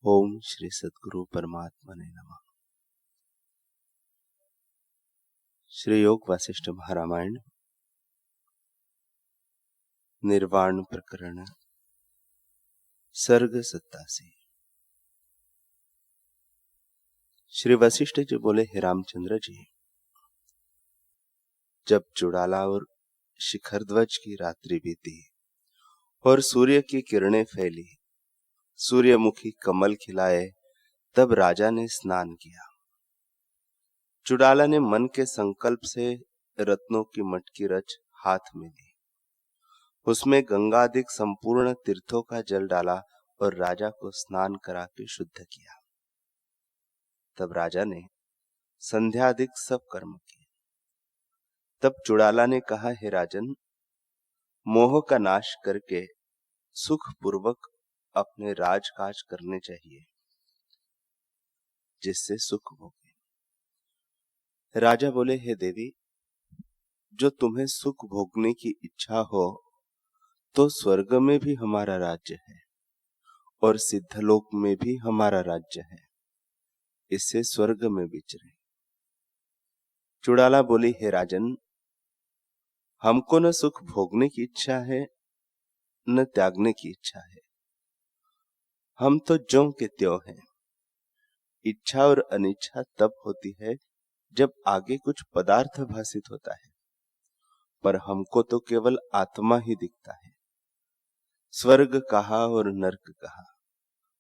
ओम श्री सद्गुरु परमात्मा ने नमः। श्री योग वासिष्ठ महारामायण निर्वाण प्रकरण सर्ग 87। श्री वशिष्ठ जी बोले, हे रामचंद्र जी, जब चुड़ाला और शिखर ध्वज की रात्रि बीती और सूर्य की किरणें फैली, सूर्यमुखी कमल खिलाए, तब राजा ने स्नान किया। चुड़ाला ने मन के संकल्प से रत्नों की मटकी रच हाथ में ली, उसमें गंगादिक संपूर्ण तीर्थों का जल डाला और राजा को स्नान करा के शुद्ध किया। तब राजा ने संध्यादिक सब कर्म किए। तब चुड़ाला ने कहा, हे राजन, मोह का नाश करके सुख पूर्वक अपने राजकाज करने चाहिए, जिससे सुख भोगे। राजा बोले, हे देवी, जो तुम्हें सुख भोगने की इच्छा हो तो स्वर्ग में भी हमारा राज्य है और सिद्धलोक में भी हमारा राज्य है, इससे स्वर्ग में विचरे। चुड़ाला बोली, हे राजन, हमको न सुख भोगने की इच्छा है न त्यागने की इच्छा है, हम तो ज्यों के त्यों हैं। इच्छा और अनिच्छा तब होती है जब आगे कुछ पदार्थ भासित होता है, पर हमको तो केवल आत्मा ही दिखता है। स्वर्ग कहा और नरक कहा,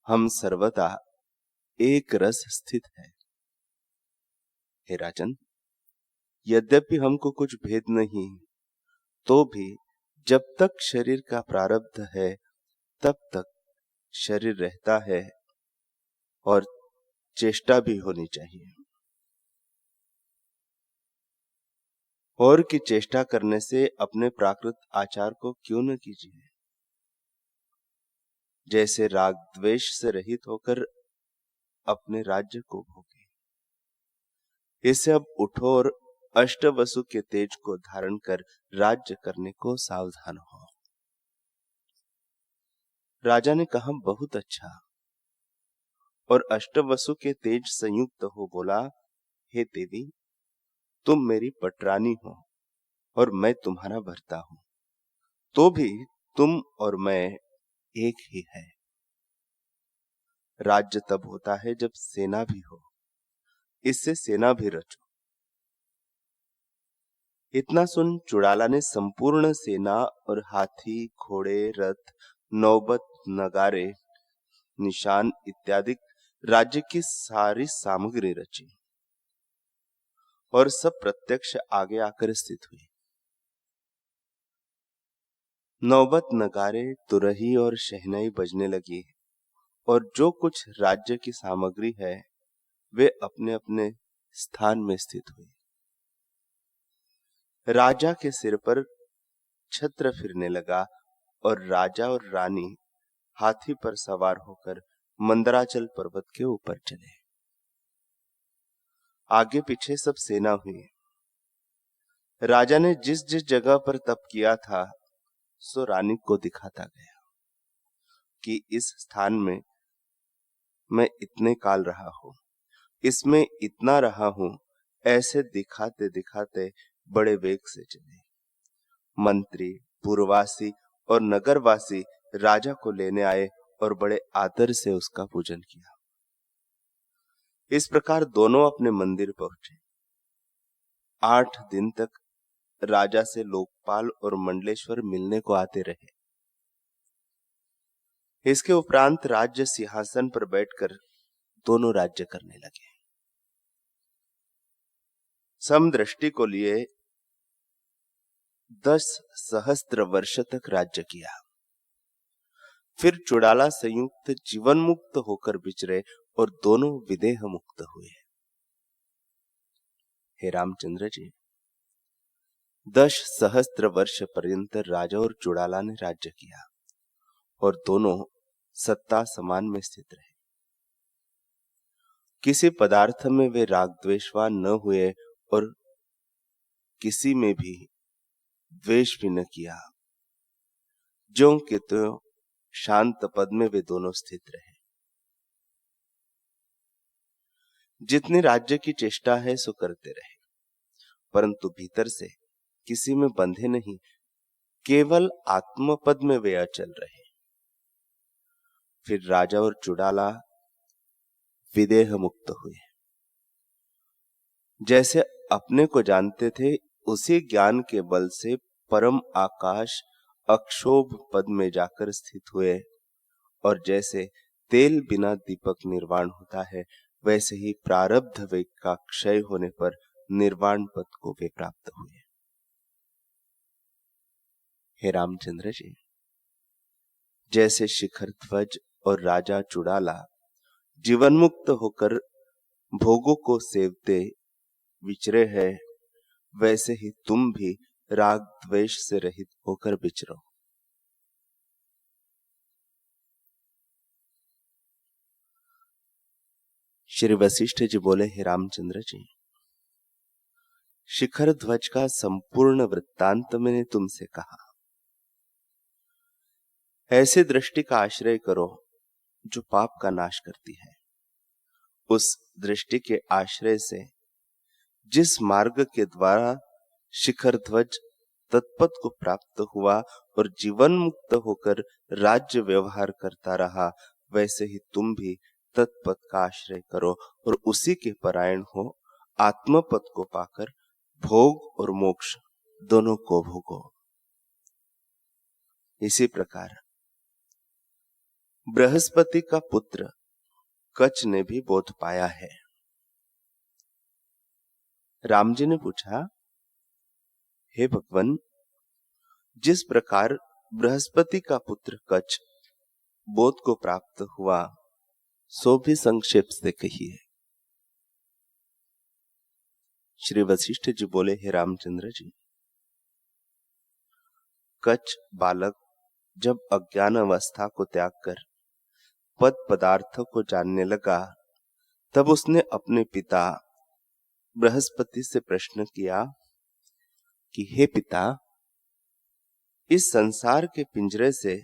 हम सर्वदा एक रस स्थित है। हे राजन, यद्यपि हमको कुछ भेद नहीं, तो भी जब तक शरीर का प्रारब्ध है तब तक शरीर रहता है और चेष्टा भी होनी चाहिए। और की चेष्टा करने से अपने प्राकृत आचार को क्यों न कीजिए। जैसे राग द्वेष से रहित होकर अपने राज्य को भोगे। इससे अब उठो और अष्ट वसु के तेज को धारण कर राज्य करने को सावधान हो। राजा ने कहा, बहुत अच्छा। और अष्ट वसु के तेज संयुक्त हो बोला, हे देवी, तुम मेरी पटरानी हो और मैं तुम्हारा भर्ता हूं, तो भी तुम और मैं एक ही है। राज्य तब होता है जब सेना भी हो, इससे सेना भी रचो। इतना सुन चुड़ाला ने संपूर्ण सेना और हाथी, घोड़े, रथ, नौबत, नगारे, निशान इत्यादि राज्य की सारी सामग्री रची और सब प्रत्यक्ष आगे आकर स्थित हुई। नौबत, नगारे, तुरही और शहनाई बजने लगी और जो कुछ राज्य की सामग्री है वे अपने अपने स्थान में स्थित हुई। राजा के सिर पर छत्र फिरने लगा और राजा और रानी हाथी पर सवार होकर मंदराचल पर्वत के ऊपर चले। आगे पीछे सब सेना हुई। राजा ने जिस जिस जगह पर तप किया था सो रानी को दिखाता गया कि इस स्थान में मैं इतने काल रहा हूं, इसमें इतना रहा हूं। ऐसे दिखाते दिखाते बड़े वेग से चले। मंत्री, पुरवासी और नगरवासी राजा को लेने आए और बड़े आदर से उसका पूजन किया। इस प्रकार दोनों अपने मंदिर पहुंचे। 8 दिन तक राजा से लोकपाल और मंडलेश्वर मिलने को आते रहे। इसके उपरांत राज्य सिंहासन पर बैठकर दोनों राज्य करने लगे। समदृष्टि को लिए 10 सहस्त्र वर्ष तक राज्य किया। फिर चुड़ाला संयुक्त जीवन मुक्त होकर विचरे और दोनों विदेह मुक्त हुए। हे रामचंद्र जी, 10 सहस्त्र वर्ष पर्यंत राजा और चुड़ाला ने राज्य किया और दोनों सत्ता समान में स्थित रहे। किसी पदार्थ में वे राग द्वेषवान न हुए और किसी में भी द्वेष भी न किया। ज्यों के त्यों शांत पद में वे दोनों स्थित रहे। जितनी राज्य की चेष्टा है सो करते रहे, परंतु भीतर से किसी में बंधे नहीं, केवल आत्मपद में वे अचल रहे। फिर राजा और चुड़ाला विदेह मुक्त हुए। जैसे अपने को जानते थे, उसी ज्ञान के बल से परम आकाश अक्षोभ पद में जाकर स्थित हुए, और जैसे तेल बिना दीपक निर्वाण होता है, वैसे ही प्रारब्ध वेग का क्षय होने पर निर्वाण पद को वे प्राप्त हुए। हे रामचंद्र जी, जैसे शिखर ध्वज और राजा चुड़ाला जीवन मुक्त होकर भोगों को सेवते विचरे है, वैसे ही तुम भी राग द्वेष से रहित होकर विचरो। श्री वशिष्ठ जी बोले, हे रामचंद्र जी, शिखर ध्वज का संपूर्ण वृत्तांत मैंने तुमसे कहा। ऐसी दृष्टि का आश्रय करो जो पाप का नाश करती है। उस दृष्टि के आश्रय से जिस मार्ग के द्वारा शिखर ध्वज तत्पद को प्राप्त हुआ और जीवन मुक्त होकर राज्य व्यवहार करता रहा, वैसे ही तुम भी तत्पद का आश्रय करो और उसी के परायण हो, आत्मपद को पाकर भोग और मोक्ष दोनों को भोगो। इसी प्रकार बृहस्पति का पुत्र कच्छ ने भी बोध पाया है। राम जी ने पूछा, हे भगवान, जिस प्रकार बृहस्पति का पुत्र कच्छ बोध को प्राप्त हुआ, सो भी संक्षेप से कहिए। श्री वशिष्ठ जी बोले, हे रामचंद्र जी, कच्छ बालक जब अज्ञान अवस्था को त्याग कर पद पदार्थ को जानने लगा, तब उसने अपने पिता बृहस्पति से प्रश्न किया कि हे पिता, इस संसार के पिंजरे से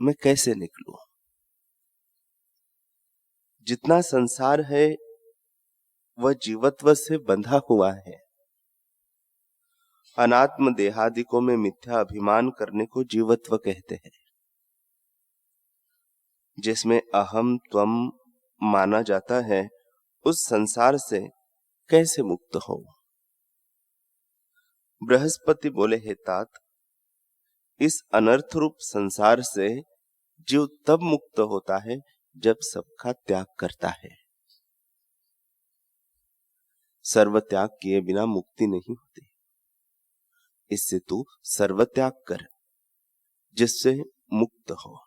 मैं कैसे निकलूं? जितना संसार है वह जीवत्व से बंधा हुआ है। अनात्म देहादिकों में मिथ्या अभिमान करने को जीवत्व कहते हैं। जिसमें अहम त्वम माना जाता है, उस संसार से कैसे मुक्त हो? बृहस्पति बोले, हे तात, इस अनर्थ रूप संसार से जीव तब मुक्त होता है जब सबका त्याग करता है। सर्व त्याग किए बिना मुक्ति नहीं होती। इससे तू सर्व त्याग कर, जिससे मुक्त हो।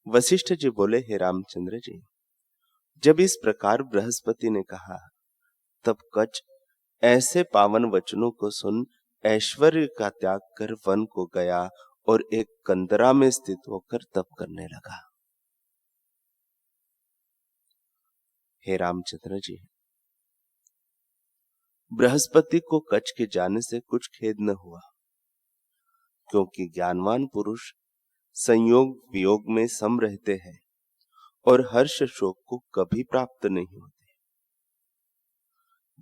वशिष्ठ जी बोले, हे रामचंद्र जी, जब इस प्रकार बृहस्पति ने कहा, तब कच्छ ऐसे पावन वचनों को सुन ऐश्वर्य का त्याग कर वन को गया और एक कंदरा में स्थित होकर तप करने लगा। हे रामचंद्र जी, बृहस्पति को कच्छ के जाने से कुछ खेद न हुआ, क्योंकि ज्ञानवान पुरुष संयोग वियोग में सम रहते हैं और हर्ष शोक को कभी प्राप्त नहीं होते।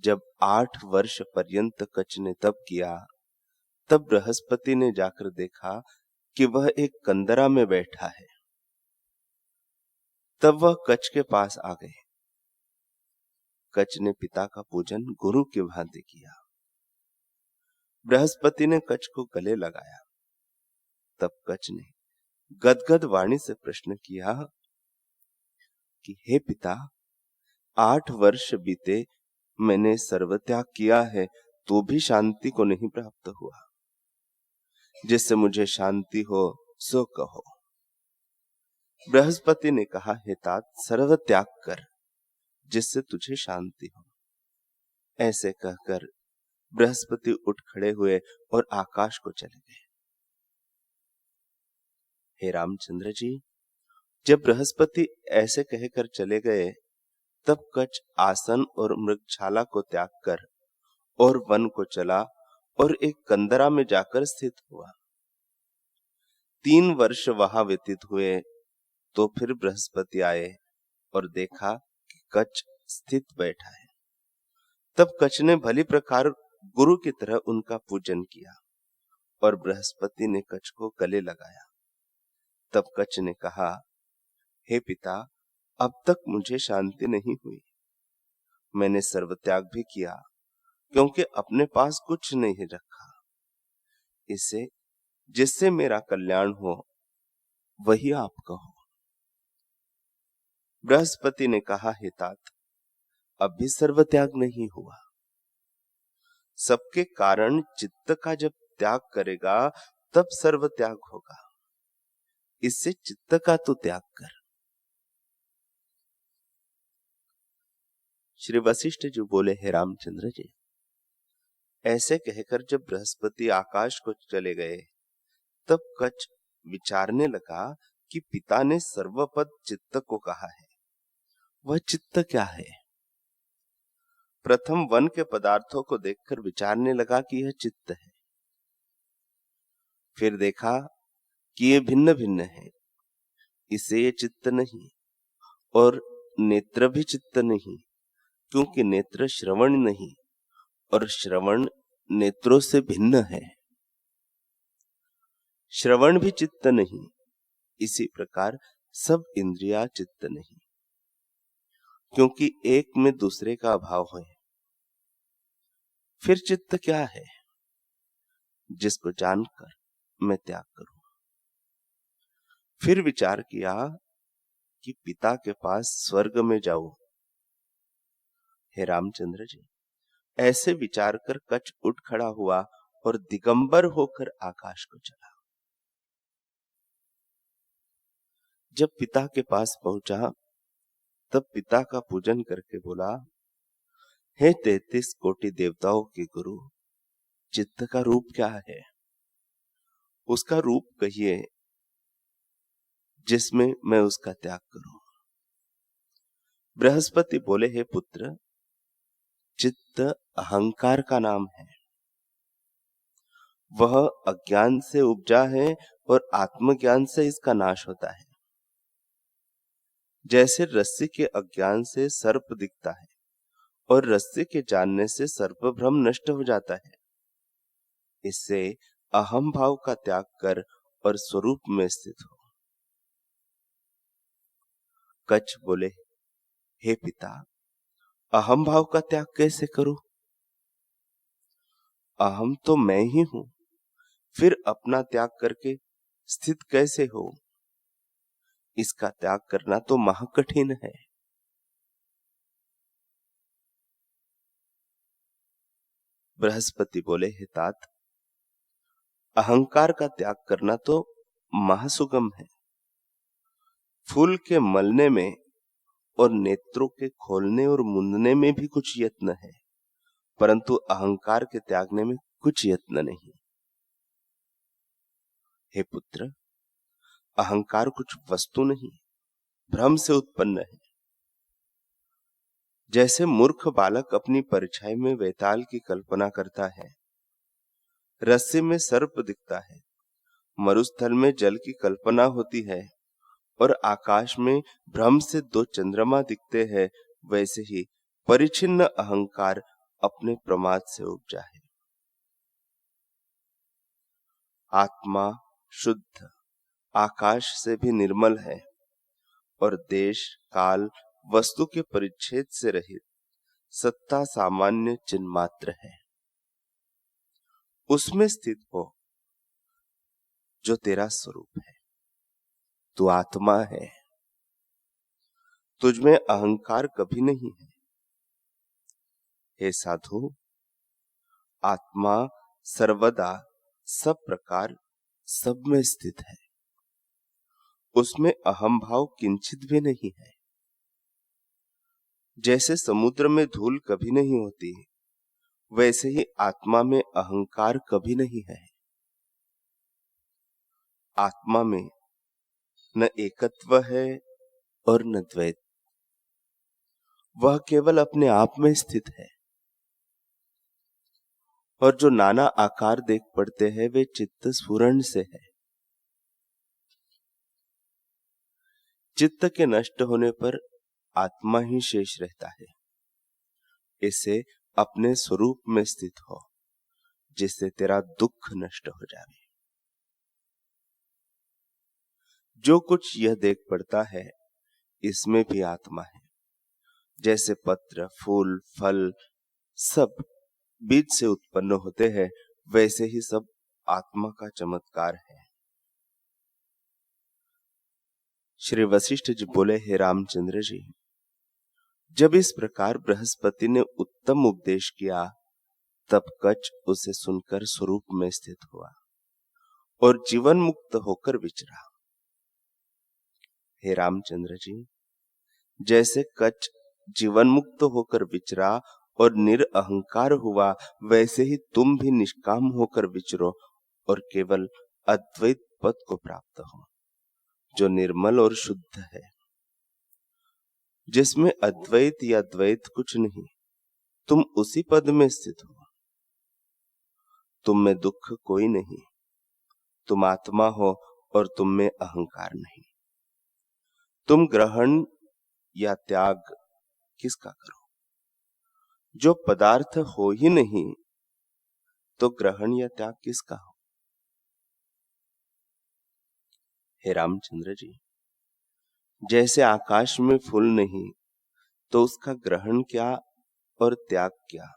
जब 8 वर्ष पर्यंत कच्छ ने तप किया, तब बृहस्पति ने जाकर देखा कि वह एक कंदरा में बैठा है। तब वह कच्छ के पास आ गए। कच्छ ने पिता का पूजन गुरु की भांति किया। बृहस्पति ने कच्छ को गले लगाया। तब कच्छ ने गदगद वाणी से प्रश्न किया कि हे पिता, 8 वर्ष बीते, मैंने सर्वत्याग किया है, तो भी शांति को नहीं प्राप्त हुआ। जिससे मुझे शांति हो सो कहो। बृहस्पति ने कहा, हे तात, सर्व त्याग कर, जिससे तुझे शांति हो। ऐसे कहकर बृहस्पति उठ खड़े हुए और आकाश को चले गए। हे रामचंद्र जी, जब बृहस्पति ऐसे कहकर चले गए, तब कच्छ आसन और मृगशाला को त्याग कर और वन को चला और एक कंदरा में जाकर स्थित हुआ। 3 वर्ष वहां व्यतीत हुए तो फिर बृहस्पति आए और देखा कि कच स्थित बैठा है। तब कच ने भली प्रकार गुरु की तरह उनका पूजन किया और बृहस्पति ने कच को गले लगाया। तब कच ने कहा, हे पिता, अब तक मुझे शांति नहीं हुई। मैंने सर्वत्याग भी किया क्योंकि अपने पास कुछ नहीं रखा। इसे जिससे मेरा कल्याण हो वही आप कहो। बृहस्पति ने कहा, हे तात, अब भी सर्वत्याग नहीं हुआ। सबके कारण चित्त का जब त्याग करेगा तब सर्वत्याग होगा। इससे चित्त का तो त्याग कर। श्री वशिष्ठ जी बोले, हे रामचंद्र जी, ऐसे कहकर जब बृहस्पति आकाश को चले गए तब कच विचारने लगा कि पिता ने सर्वपद चित्त को कहा है, वह चित्त क्या है? प्रथम वन के पदार्थों को देखकर विचारने लगा कि यह चित्त है। फिर देखा कि ये भिन्न भिन्न है, इसे ये चित्त नहीं। और नेत्र भी चित्त नहीं, क्योंकि नेत्र श्रवण नहीं और श्रवण नेत्रों से भिन्न है। श्रवण भी चित्त नहीं, इसी प्रकार सब इंद्रिया चित्त नहीं, क्योंकि एक में दूसरे का अभाव है। फिर चित्त क्या है? जिसको जानकर मैं त्याग करूं। फिर विचार किया कि पिता के पास स्वर्ग में जाऊं। हे रामचंद्र जी, ऐसे विचार कर कच उठ खड़ा हुआ और दिगंबर होकर आकाश को चला। जब पिता के पास पहुंचा तब पिता का पूजन करके बोला, हे 33 कोटि देवताओं के गुरु, चित्त का रूप क्या है? उसका रूप कहिए जिसमें मैं उसका त्याग करूं। बृहस्पति बोले, हे पुत्र, चित्त अहंकार का नाम है। वह अज्ञान से उपजा है और आत्मज्ञान से इसका नाश होता है। जैसे रस्सी के अज्ञान से सर्प दिखता है और रस्सी के जानने से सर्प भ्रम नष्ट हो जाता है, इससे अहम भाव का त्याग कर और स्वरूप में स्थित हो। कच बोले, हे पिता, अहम भाव का त्याग कैसे करूं? अहम तो मैं ही हूं, फिर अपना त्याग करके स्थित कैसे हो? इसका त्याग करना तो महाकठिन है। बृहस्पति बोले, हे तात, अहंकार का त्याग करना तो महासुगम है। फूल के मलने में और नेत्रों के खोलने और मुंदने में भी कुछ यत्न है, परंतु अहंकार के त्यागने में कुछ यत्न नहीं। हे पुत्र, अहंकार कुछ वस्तु नहीं, भ्रम से उत्पन्न है। जैसे मूर्ख बालक अपनी परछाई में वेताल की कल्पना करता है, रस्सी में सर्प दिखता है, मरुस्थल में जल की कल्पना होती है और आकाश में भ्रम से 2 चंद्रमा दिखते हैं, वैसे ही परिचिन्न अहंकार अपने प्रमाद से उपजा है। आत्मा शुद्ध आकाश से भी निर्मल है और देश काल वस्तु के परिच्छेद से रहित सत्ता सामान्य चिन्ह मात्र है। उसमें स्थित हो जो तेरा स्वरूप है। तू आत्मा है, तुझमें अहंकार कभी नहीं है। हे साधु, आत्मा सर्वदा सब प्रकार सब में स्थित है, उसमें अहम भाव किंचित भी नहीं है। जैसे समुद्र में धूल कभी नहीं होती, वैसे ही आत्मा में अहंकार कभी नहीं है। आत्मा में न एकत्व है और न द्वैत, वह केवल अपने आप में स्थित है। और जो नाना आकार देख पड़ते हैं वे चित्त स्फुरण से है। चित्त के नष्ट होने पर आत्मा ही शेष रहता है। इसे अपने स्वरूप में स्थित हो, जिससे तेरा दुख नष्ट हो जाए। जो कुछ यह देख पड़ता है, इसमें भी आत्मा है। जैसे पत्र, फूल, फल सब बीज से उत्पन्न होते हैं, वैसे ही सब आत्मा का चमत्कार है। श्री वशिष्ठ जी बोले, हे रामचंद्र जी, जब इस प्रकार बृहस्पति ने उत्तम उपदेश किया, तब कच्छ उसे सुनकर स्वरूप में स्थित हुआ और जीवन मुक्त होकर विचरा। हे रामचंद्र जी, जैसे कच्छ जीवन मुक्त होकर विचरा और निरअहंकार हुआ, वैसे ही तुम भी निष्काम होकर विचरो और केवल अद्वैत पद को प्राप्त हो, जो निर्मल और शुद्ध है, जिसमें अद्वैत या द्वैत कुछ नहीं। तुम उसी पद में स्थित हो। तुम में दुख कोई नहीं। तुम आत्मा हो और तुम में अहंकार नहीं। तुम ग्रहण या त्याग किसका करो? जो पदार्थ हो ही नहीं, तो ग्रहण या त्याग किसका हो? हे रामचंद्र जी, जैसे आकाश में फूल नहीं, तो उसका ग्रहण क्या और त्याग क्या,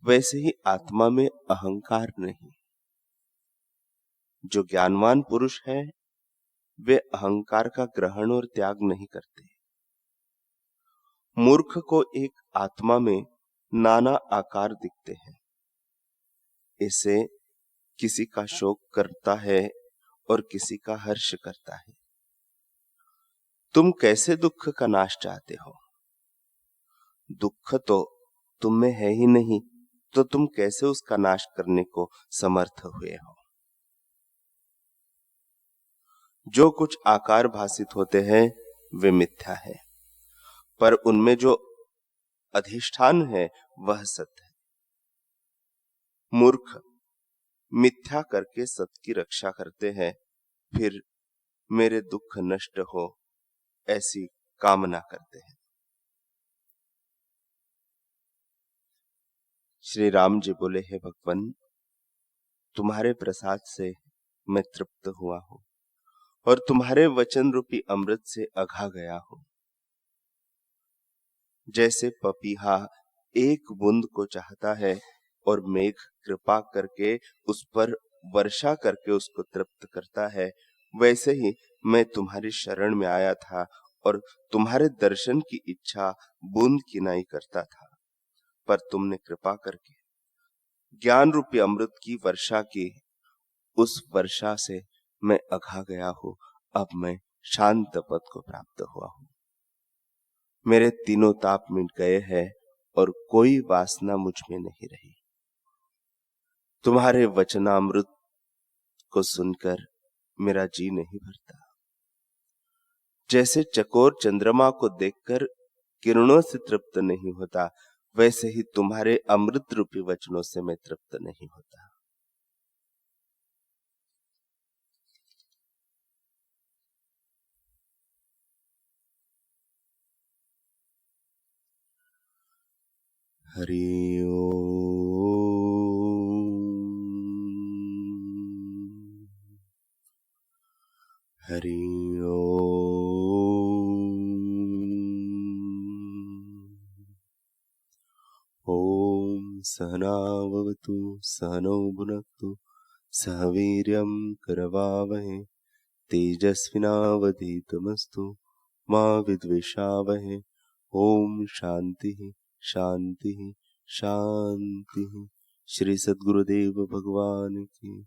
वैसे ही आत्मा में अहंकार नहीं। जो ज्ञानवान पुरुष है, वे अहंकार का ग्रहण और त्याग नहीं करते। मूर्ख को एक आत्मा में नाना आकार दिखते हैं। इसे किसी का शोक करता है और किसी का हर्ष करता है। तुम कैसे दुख का नाश चाहते हो? दुख तो तुम में है ही नहीं, तो तुम कैसे उसका नाश करने को समर्थ हुए हो? जो कुछ आकार भासित होते हैं, वे मिथ्या है, पर उनमें जो अधिष्ठान है, वह सत्य है। मूर्ख मिथ्या करके सत्य की रक्षा करते हैं, फिर मेरे दुख नष्ट हो ऐसी कामना करते हैं। श्री राम जी बोले, हे भगवान, तुम्हारे प्रसाद से मैं तृप्त हुआ हूं और तुम्हारे वचन रूपी अमृत से अघा गया हूं। जैसे पपीहा एक बूंद को चाहता है और मेघ कृपा करके उस पर वर्षा करके उसको तृप्त करता है, वैसे ही मैं तुम्हारी शरण में आया था और तुम्हारे दर्शन की इच्छा बूंद किनाई करता था, पर तुमने कृपा करके ज्ञान रूपी अमृत की वर्षा की। उस वर्षा से मैं अघा गया हूं। अब मैं शांत पद को प्राप्त हुआ हूं। मेरे तीनों ताप मिट गए हैं और कोई वासना मुझ में नहीं रही। तुम्हारे वचनामृत को सुनकर मेरा जी नहीं भरता। जैसे चकोर चंद्रमा को देखकर किरणों से तृप्त नहीं होता, वैसे ही तुम्हारे अमृत रूपी वचनों से मैं तृप्त नहीं होता। हरि ओम, हरि ओम। सहना भवतु सहनौ भुनक्तु सह वीर्यं करवावहै तेजस्विनावधीतमस्तु मा विद्विषावहै। ओम शांति शांति शांति। श्री सद्गुरुदेव भगवान की।